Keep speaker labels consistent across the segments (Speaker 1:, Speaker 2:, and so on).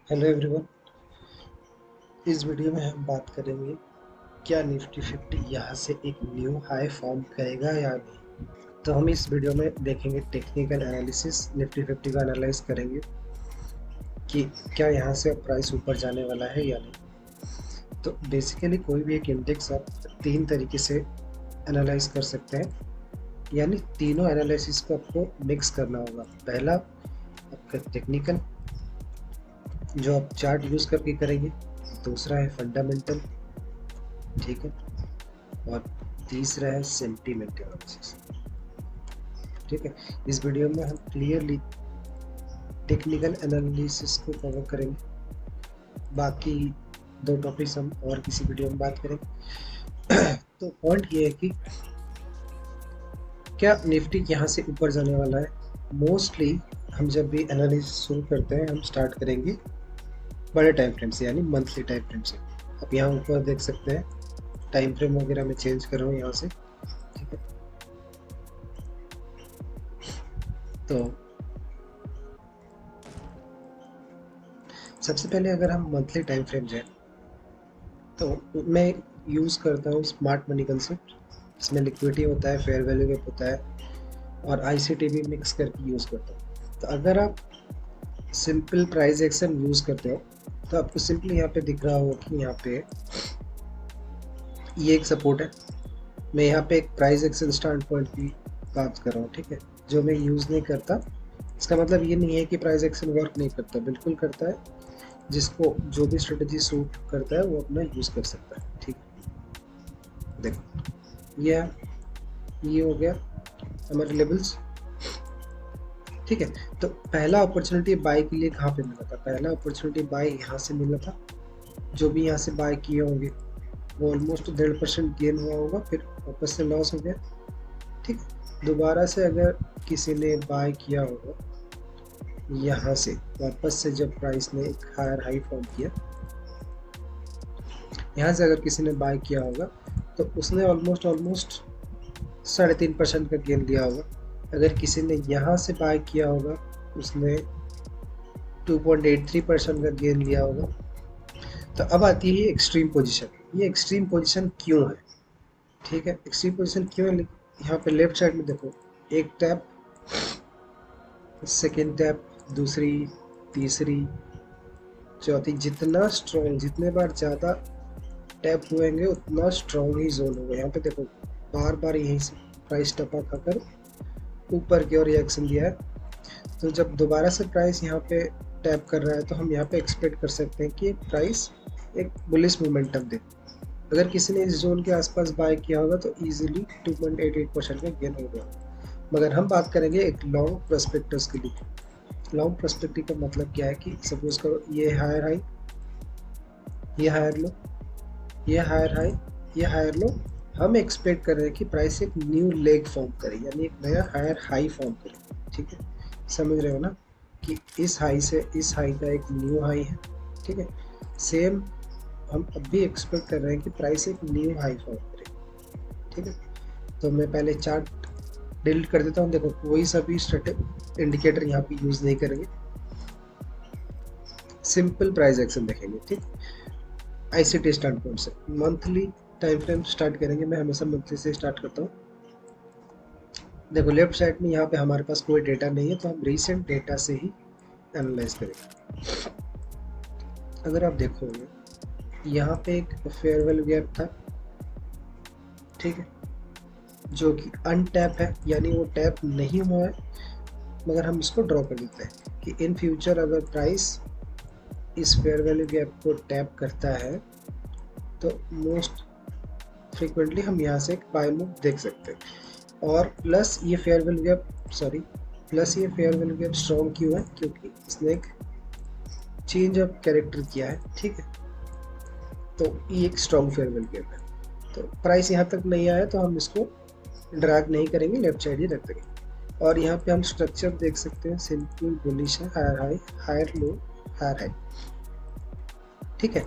Speaker 1: Hello everyone. इस video में हम बात करेंगे क्या निफ्टी 50 यहाँ से एक न्यू हाई फॉर्म करेगा या नहीं। तो हम इस वीडियो में देखेंगे टेक्निकल एनालिसिस, निफ्टी 50 का एनालाइज करेंगे कि क्या यहाँ से प्राइस ऊपर जाने वाला है या नहीं। तो बेसिकली कोई भी एक इंडेक्स आप तीन तरीके से एनालाइज कर सकते हैं, यानी तीनों एनालिसिस को आपको मिक्स करना होगा। पहला आपका टेक्निकल, जो आप चार्ट यूज़ करके करेंगे। दूसरा है फंडामेंटल, ठीक है। और तीसरा है सेंटीमेंट एनालिसिस, ठीक है। इस वीडियो में हम क्लियरली टेक्निकल एनालिसिस को कवर करेंगे। बाकी दो टॉपिक्स हम और किसी वीडियो में बात करेंगे। तो पॉइंट ये है कि क्या निफ्टी यहाँ से ऊपर जाने वाला है। मोस्टली हम जब भी एनालिसिस शुरू करते हैं हम स्टार्ट करेंगे बड़े टाइम फ्रेम से, यानी मंथली टाइम फ्रेम से। आप यहाँ ऊपर देख सकते हैं टाइम फ्रेम वगैरह मैं चेंज कर रहा हूँ यहाँ से, ठीक है। तो सबसे पहले अगर हम मंथली टाइम फ्रेम जाए तो मैं यूज़ करता हूँ स्मार्ट मनी कंसेप्ट। इसमें लिक्विडिटी होता है, फेयर वैल्यू गैप होता है और आईसीटी भी मिक्स करके यूज़ करता हूँ। तो अगर आप सिंपल प्राइस एक्शन यूज़ करते हो तो आपको सिंपली यहाँ पे दिख रहा होगा कि यहाँ पे ये एक सपोर्ट है। मैं यहाँ पे एक प्राइस एक्शन स्टैंड पॉइंट की बात कर रहा हूँ, ठीक है, जो मैं यूज़ नहीं करता। इसका मतलब ये नहीं है कि प्राइस एक्शन वर्क नहीं करता, बिल्कुल करता है। जिसको जो भी स्ट्रेटजी सूट करता है वो अपना यूज़ कर सकता है, ठीक है। देखो ये हो गया हमारे लेवल्स, ठीक है। तो पहला अपॉर्चुनिटी बाय के लिए कहाँ पे मिला था? पहला अपॉर्चुनिटी बाय यहाँ से मिला था। जो भी यहाँ से बाय किए होंगे वो ऑलमोस्ट 1.5% गेन हुआ होगा, फिर वापस से लॉस हो गया, ठीक। दोबारा से अगर किसी ने बाय किया होगा यहाँ से, वापस से जब प्राइस ने एक हायर हाई फॉर्म किया, यहाँ से अगर किसी ने बाय किया होगा तो उसने ऑलमोस्ट 3.5% का गेन लिया होगा। अगर किसी ने यहाँ से बाय किया होगा उसने 2.83% का गेन लिया होगा। तो अब आती है एक्सट्रीम पोजीशन। ये एक्सट्रीम पोजीशन क्यों है, ठीक है। एक्सट्रीम पोजीशन क्यों है? यहाँ पे लेफ्ट साइड में देखो, एक टैप, सेकेंड टैप, दूसरी, तीसरी, चौथी। जितना स्ट्रॉन्ग, जितने बार ज़्यादा टैप हुएंगे उतना स्ट्रॉन्ग ही जोन होगा। यहाँ पे देखो बार बार यहीं से प्राइस टपा खाकर ऊपर की ओर रिएक्शन दिया है। तो जब दोबारा से प्राइस यहाँ पे टैप कर रहा है तो हम यहाँ पे एक्सपेक्ट कर सकते हैं कि प्राइस एक बुलिश मोमेंटम दे। अगर किसी ने इस जोन के आसपास बाय किया होगा तो इजीली 2.88% का गेन हो गया। मगर हम बात करेंगे एक लॉन्ग प्रोस्पेक्टर्स के लिए। लॉन्ग प्रोस्पेक्टिव का मतलब क्या है कि सपोज करो ये हायर हाई, ये हायर लो, ये हायर हाई, ये हायर लो। हम एक्सपेक्ट कर रहे हैं कि प्राइस एक न्यू लेग फॉर्म करे, यानी एक नया हायर हाई फॉर्म करे, ठीक है। समझ रहे हो ना कि इस हाई से इस हाई का एक न्यू हाई है, ठीक है। सेम हम अब भी एक्सपेक्ट कर रहे हैं कि प्राइस एक न्यू हाई फॉर्म करे, ठीक है। तो मैं पहले चार्ट डिलीट कर देता हूँ। देखो कोई सा भी इंडिकेटर यहाँ पे यूज़ नहीं करेंगे, सिंपल प्राइस एक्शन देखेंगे, ठीक। आईसीटी स्टार्ट पॉइंट से मंथली टाइम फ्रेम स्टार्ट करेंगे। मैं हमेशा मंथली से स्टार्ट करता हूँ। देखो लेफ्ट साइड में यहाँ पे हमारे पास कोई डेटा नहीं है तो हम रीसेंट डेटा से ही एनालाइज करेंगे। अगर आप देखोगे यहाँ पे एक फेयर वैल्यू गैप था, ठीक है, जो कि अनटैप है, यानी वो टैप नहीं हुआ है। मगर हम इसको ड्रॉ कर देते हैं कि इन फ्यूचर अगर प्राइस इस फेयर वैल्यू गैप को टैप करता है तो मोस्ट फ्रीक्वेंटली हम यहाँ से एक बाय मूव देख सकते हैं। और प्लस ये fair value gap, fair value gap strong क्यों है? क्योंकि इसने एक चेंज ऑफ कैरेक्टर किया है, ठीक है। तो ये एक स्ट्रॉन्ग फेयर वैल्यू गैप है। तो प्राइस यहाँ तक नहीं आया तो हम इसको ड्रैग नहीं करेंगे, लेफ्ट साइड ही रख देंगे। और यहाँ पे हम स्ट्रक्चर देख सकते हैं, सिंपल बुलिश है, higher high, higher low, higher high, ठीक है।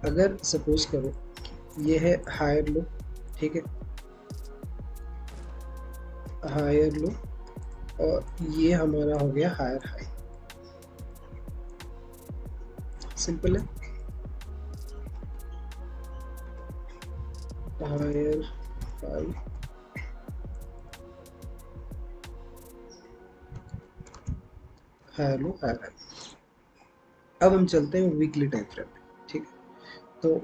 Speaker 1: अगर सपोज करो ये है हायर लो, ठीक है, हायर लो, और ये हमारा हो गया हायर हाई। सिंपल है। Higher high, hello higher. अब हम चलते हैं वीकली टाइम फ्रेम में, ठीक है। तो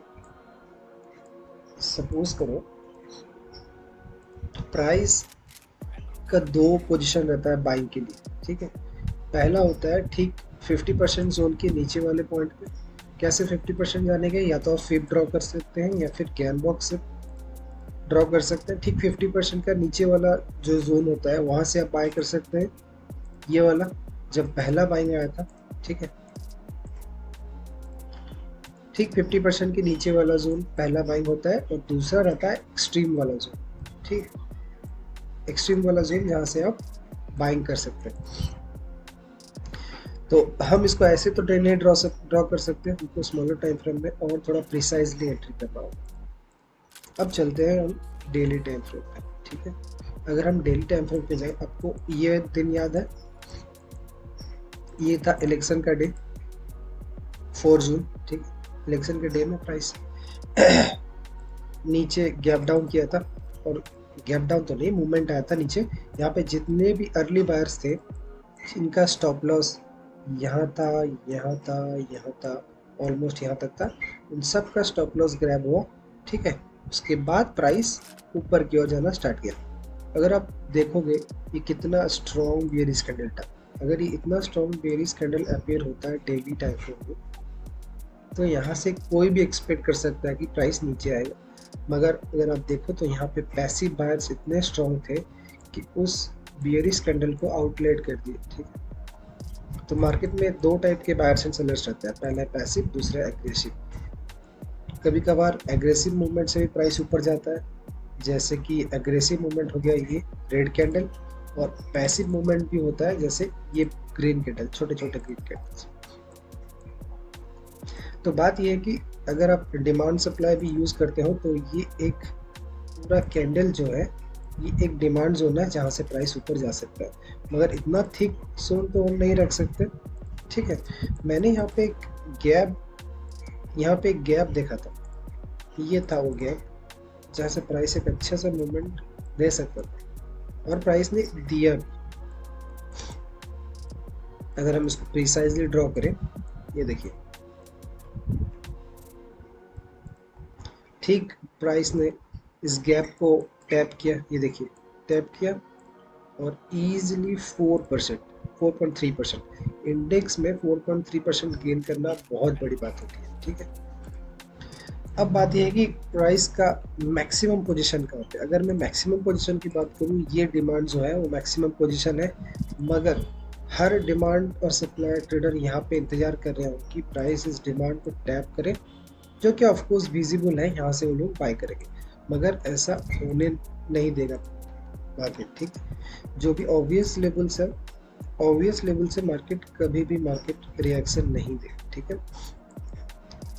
Speaker 1: सपोज करो प्राइस का दो पोजीशन रहता है बाइंग के लिए, ठीक है। पहला होता है ठीक 50% जोन के नीचे वाले पॉइंट पे। कैसे 50% जाने के, या तो आप फिप ड्रॉ कर सकते हैं या फिर कैन बॉक्स से ड्रॉ कर सकते हैं। ठीक 50% का नीचे वाला जो जोन होता है वहाँ से आप बाय कर सकते हैं, ये वाला जब पहला बाइंग आया था, ठीक है। ठीक 50% के नीचे वाला जोन पहला बाइंग होता है, और दूसरा रहता है एक्सट्रीम वाला जोन, ठीक। एक्सट्रीम वाला जोन जहाँ से आप बाइंग कर सकते हैं। तो हम इसको ऐसे तो नहीं ड्रॉ कर सकते हैं, हमको स्मॉलर टाइम फ्रेम में और थोड़ा प्रिसाइजली एंट्री करना होगा। अब चलते हैं हम डेली टाइम फ्रेम पे, ठीक है। अगर हम डेली टाइम फ्रेम पे जाए, आपको ये दिन याद है, ये था इलेक्शन का डे 4 जून, ठीक। इलेक्शन के डे में प्राइस नीचे गैप डाउन किया था, और गैप डाउन तो नहीं, मूवमेंट आया था नीचे। यहाँ पे जितने भी अर्ली बायर्स थे इनका स्टॉप लॉस यहाँ था, यहाँ था, यहाँ था, ऑलमोस्ट यहाँ तक था, उन सब का स्टॉप लॉस ग्रैब हुआ, ठीक है। उसके बाद प्राइस ऊपर की ओर जाना स्टार्ट किया। अगर आप देखोगे ये कितना स्ट्रॉन्ग बेयरिश कैंडल था। अगर ये इतना स्ट्रॉन्ग बेयरिश कैंडल अपीयर होता है डेली टाइम फ्रेम में, तो यहाँ से कोई भी एक्सपेक्ट कर सकता है कि प्राइस नीचे आएगा। मगर अगर आप देखो तो यहाँ पे पैसिव बायर्स इतने स्ट्रॉन्ग थे कि उस बेयरिश कैंडल को आउटलेट कर दिए, ठीक है। तो मार्केट में दो टाइप के बायर्स एंड सेलर्स रहते हैं, पहला पैसिव, दूसरा एग्रेसिव। कभी कभार एग्रेसिव मूवमेंट से भी प्राइस ऊपर जाता है, जैसे कि एग्रेसिव मूवमेंट हो गया ये रेड कैंडल, और पैसिव मूवमेंट भी होता है जैसे ये ग्रीन कैंडल, छोटे छोटे ग्रीन कैंडल्स। तो बात ये है कि अगर आप डिमांड सप्लाई भी यूज़ करते हो तो ये एक पूरा कैंडल जो है ये एक डिमांड जोन है जहाँ से प्राइस ऊपर जा सकता है, मगर इतना थिक जोन तो हम नहीं रख सकते, ठीक है। मैंने यहाँ पे एक गैप देखा था, ये था वो गैप जहाँ से प्राइस एक अच्छा सा मूवमेंट दे सकता था, और प्राइस ने दिया भी। अगर हम इसको प्रिसाइजली ड्रॉ करें, ये देखिए ठीक प्राइस ने इस गैप को टैप किया, ये देखिए टैप किया, और इजीली 4.3% इंडेक्स में 4.3% गेन करना बहुत बड़ी बात होती है, ठीक है। अब बात यह है कि प्राइस का मैक्सिमम पोजीशन कहाँ पे। अगर मैं मैक्सिमम पोजीशन की बात करूँ, ये डिमांड जो है वो मैक्सिमम पोजीशन है, मगर हर डिमांड और सप्लाई ट्रेडर यहाँ पे इंतजार कर रहे हो कि प्राइस इस डिमांड को टैप करे, जो कि ऑफकोर्स विजिबल है, यहाँ से वो लोग बाय करेंगे, मगर ऐसा होने नहीं देगा मार्केट, ठीक। जो भी ऑब्वियस लेवल से मार्केट कभी भी मार्केट रिएक्शन नहीं दे, ठीक है।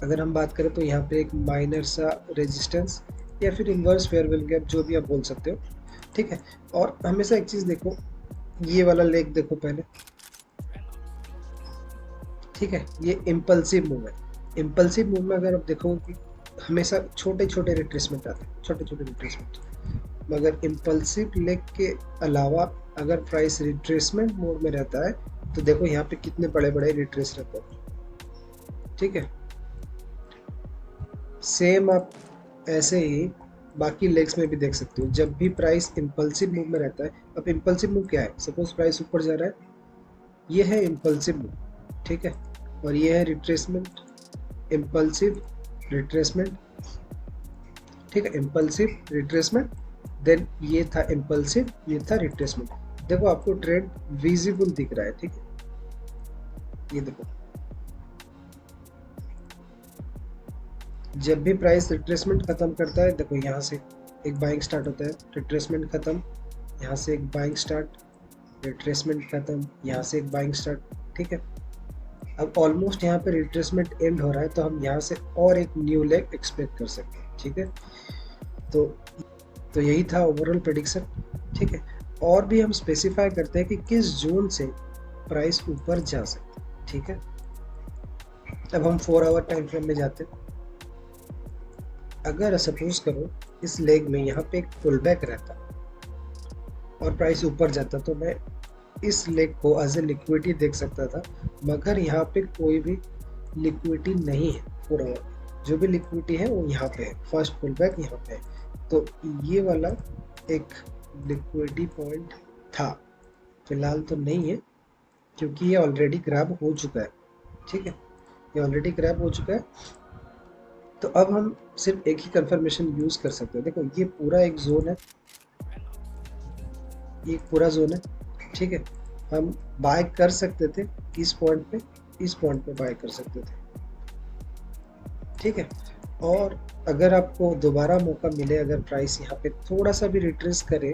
Speaker 1: अगर हम बात करें तो यहाँ पे एक माइनर सा रेजिस्टेंस या फिर इन्वर्स फेयरवेल गैप, जो भी आप बोल सकते हो, ठीक है। और हमेशा एक चीज़ देखो, ये वाला लेग देखो पहले, ठीक है। ये इम्पल्सिव मूव है। इम्पल्सिव मूव में अगर आप देखो कि हमेशा छोटे छोटे रिट्रेसमेंट आते हैं, छोटे छोटे रिट्रेसमेंट, मगर इम्पल्सिव लेग के अलावा अगर प्राइस रिट्रेसमेंट मोड में रहता है तो देखो यहाँ पे कितने बड़े बड़े रिट्रेस रहते हैं, ठीक है। सेम आप ऐसे ही बाकी लेग्स में भी देख सकते हो, जब भी प्राइस इम्पल्सिव मूव में रहता है। अब इम्पल्सिव मूव क्या है, सपोज प्राइस ऊपर जा रहा है, ये है इम्पल्सिव मूव, ठीक है, और ये है रिट्रेसमेंट, इम्पल्सिव रिट्रेसमेंट, ठीक है, इम्पल्सिव रिट्रेसमेंट, देन ये था इम्पल्सिव, ये था रिट्रेसमेंट। देखो आपको ट्रेंड विजिबल दिख रहा है, ठीक है। ये देखो जब भी प्राइस रिट्रेसमेंट खत्म करता है, देखो यहाँ से एक बाइंग स्टार्ट होता है, रिट्रेसमेंट खत्म, यहाँ से एक बाइंग स्टार्ट, रिट्रेसमेंट खत्म, यहाँ से एक बाइंग स्टार्ट, ठीक है। अब ऑलमोस्ट यहाँ पे रिट्रेसमेंट एंड हो रहा है, तो हम यहाँ से और एक न्यू लेग एक्सपेक्ट कर सकते हैं, ठीक है। तो यही था ओवरऑल प्रेडिक्शन, ठीक है। और भी हम स्पेसिफाई करते हैं कि किस जोन से प्राइस ऊपर जा सकते हैं, ठीक है। अब हम 4 आवर टाइम फ्रेम में जाते हैं। अगर सपोज करो इस लेग में यहाँ पे एक पुल बैक रहता और प्राइस ऊपर जाता तो मैं इस लेग को एज ए लिक्विडिटी देख सकता था, मगर यहाँ पे कोई भी लिक्विडिटी नहीं है। 4 आवर जो भी लिक्विडिटी है वो यहाँ पे है, फर्स्ट पुल बैक यहाँ पे है। तो ये वाला एक लिक्विडिटी पॉइंट था, फिलहाल तो नहीं है क्योंकि ये ऑलरेडी ग्रैब हो चुका है। ठीक है, ये ऑलरेडी ग्रैब हो चुका है। तो अब हम सिर्फ एक ही कंफर्मेशन यूज कर सकते हैं। देखो ये पूरा एक जोन है, ये पूरा जोन है। ठीक है, हम बाय कर सकते थे इस पॉइंट पे, इस पॉइंट पे बाय कर सकते थे। ठीक है, और अगर आपको दोबारा मौका मिले, अगर प्राइस यहाँ पे थोड़ा सा भी रिट्रेस करे,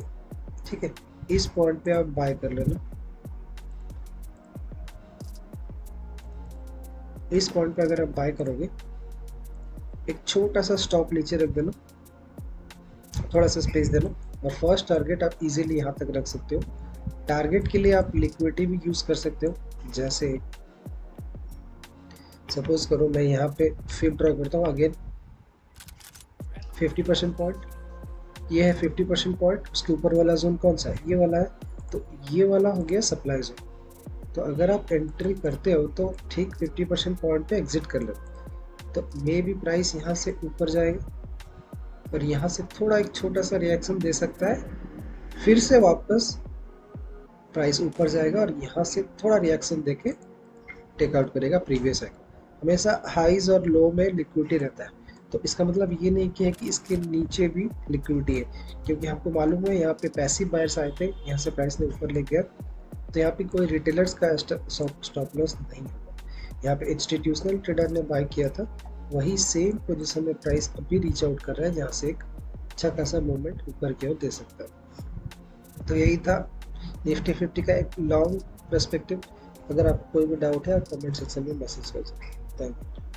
Speaker 1: ठीक है, इस पॉइंट पे आप बाय कर लेना। इस पॉइंट पे अगर आप बाय करोगे, एक छोटा सा स्टॉप नीचे रख देना, थोड़ा सा स्पेस देना, और फर्स्ट टारगेट आप इजीली यहाँ तक रख सकते हो। टारगेट के लिए आप लिक्विडिटी भी यूज कर सकते हो। जैसे सपोज करो मैं यहाँ पे फिब ड्रॉ करता हूँ, अगेन 50% पॉइंट, ये है 50% पॉइंट। उसके ऊपर वाला जोन कौन सा है? ये वाला है। तो ये वाला हो गया सप्लाई जोन। तो अगर आप एंट्री करते हो तो ठीक 50% पॉइंट पे एग्जिट कर लो, तो मे भी प्राइस यहाँ से ऊपर जाएगा और यहाँ से थोड़ा एक छोटा सा रिएक्शन दे सकता है, फिर से वापस प्राइस ऊपर जाएगा और यहाँ से थोड़ा रिएक्शन देके टेक आउट करेगा प्रीवियस है। हमेशा हाईज और लो में लिक्विडिटी रहता है। तो इसका मतलब ये नहीं कि है कि इसके नीचे भी लिक्विडिटी है, क्योंकि हमको मालूम है यहाँ पे पैसिव बायर्स आए थे, यहाँ से प्राइस ने ऊपर ले गया, तो यहाँ पे कोई रिटेलर्स का स्टॉप लॉस नहीं होगा। यहाँ पे इंस्टीट्यूशनल ट्रेडर ने बाय किया था, वही सेम पोजीशन में प्राइस अभी रीच आउट कर रहा है, जहाँ से एक अच्छा खासा मूवमेंट ऊपर की ओर दे सकता है। तो यही था निफ्टी 50 का एक लॉन्ग पर्सपेक्टिव। अगर आपको कोई भी डाउट है आप कमेंट सेक्शन में मैसेज कर सकते हैं। Thank you.